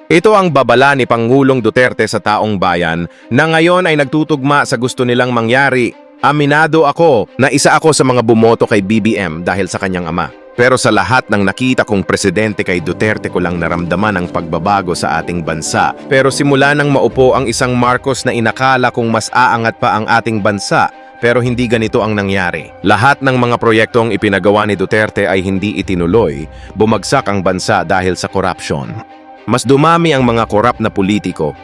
Ito ang babala ni Pangulong Duterte sa taong bayan na ngayon ay nagtutugma sa gusto nilang mangyari. Aminado ako na isa ako sa mga bumoto kay BBM dahil sa kanyang ama. Pero sa lahat ng nakita kong presidente kay Duterte ko lang naramdaman ang pagbabago sa ating bansa. Pero simula nang maupo ang isang Marcos na inakala kong mas aangat pa ang ating bansa, pero hindi ganito ang nangyari. Lahat ng mga proyektong ipinagawa ni Duterte ay hindi itinuloy, bumagsak ang bansa dahil sa korupsyon. Mas dumami ang mga korap na politiko,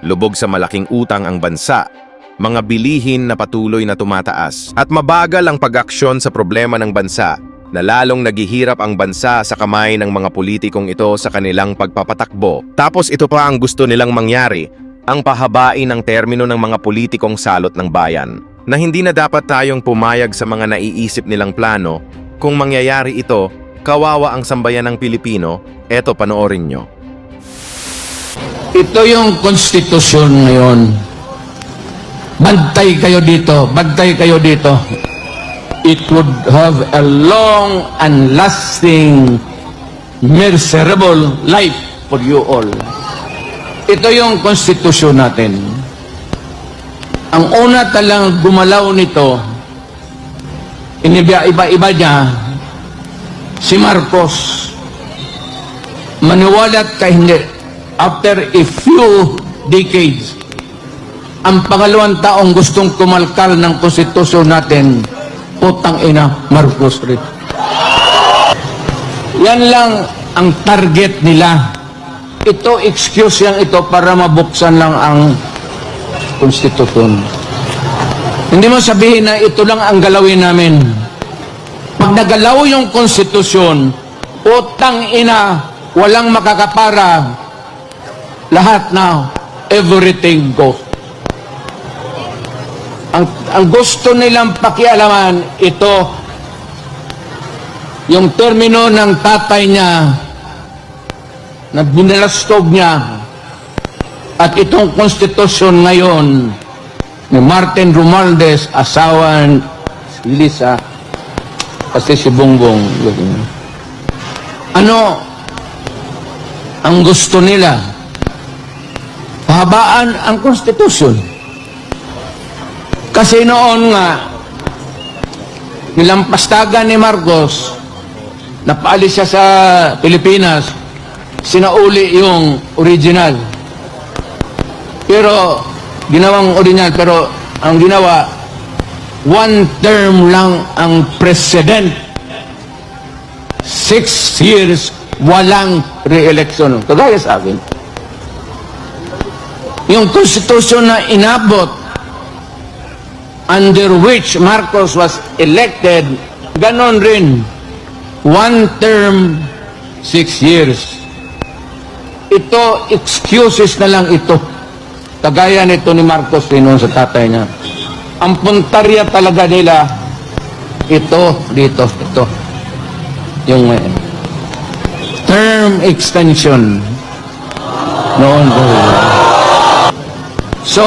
lubog sa malaking utang ang bansa, mga bilihin na patuloy na tumataas, at mabagal ang pag-aksyon sa problema ng bansa na lalong naghihirap ang bansa sa kamay ng mga politikong ito sa kanilang pagpapatakbo. Tapos ito pa ang gusto nilang mangyari, ang pahabain ng termino ng mga politikong salot ng bayan, na hindi na dapat tayong pumayag sa mga naiisip nilang plano. Kung mangyayari ito, kawawa ang sambayan ng Pilipino. Eto, panoorin nyo. Ito yung konstitusyon ngayon. Bantay kayo dito, bantay kayo dito. It would have a long and lasting, miserable life for you all. Ito yung konstitusyon natin. Ang una talang gumalaw nito, iba-iba niya, si Marcos. Maniwalat ka hindi. After a few decades, ang pangalawang taong gustong kumalkal ng konstitusyon natin, putang ina, Marcos rin. Yan lang ang target nila. Ito, excuse yan ito para mabuksan lang ang konstitusyon. Hindi mo sabihin na ito lang ang galawin namin. Pag nagalaw yung konstitusyon, putang ina, walang makakapara. Lahat na, everything goes. Ang gusto nilang pakialaman, ito, yung termino ng tatay niya, na binalastog niya, at itong konstitusyon ngayon, ni Martin Romualdez, asawa ni Lisa, kasi si Bongbong. Ano ang gusto nila? Pahabaan ang konstitusyon. Kasi noon nga, nilampastagan ni Marcos, napaalis siya sa Pilipinas, sinauli yung original. Pero, ginawang original, pero ang ginawa, one term lang ang president. 6 years, walang re-election. Kagaya sa akin. Yung konstitusyon na inabot under which Marcos was elected, ganon rin. One term, 6 years. Ito, excuses na lang ito. Kagaya nito ni Marcos rin sa tatay niya. Ang puntarya talaga nila, ito, dito, ito. Yung term extension. Noon po. So,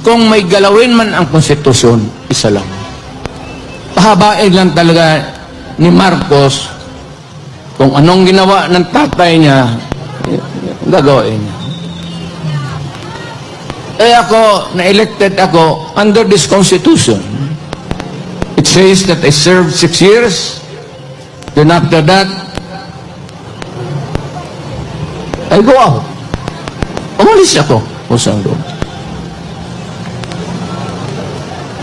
kung may galawin man ang konstitusyon, isa lang. Pahabain lang talaga ni Marcos kung anong ginawa ng tatay niya, gagawin niya. Eh ako, na-elected ako under this constitution. It says that I served 6 years. Then after that, I go out. Umalis ako.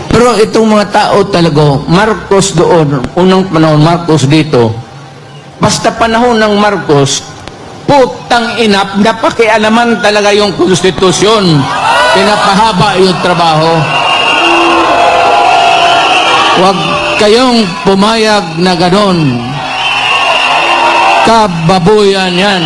Pero itong mga tao talaga, Marcos doon, unang panahon Marcos dito, basta panahon ng Marcos, putang ina, napakialaman talaga yung konstitusyon, pinapahaba yung trabaho. Huwag kayong pumayag na ganon. Kababuyan yan.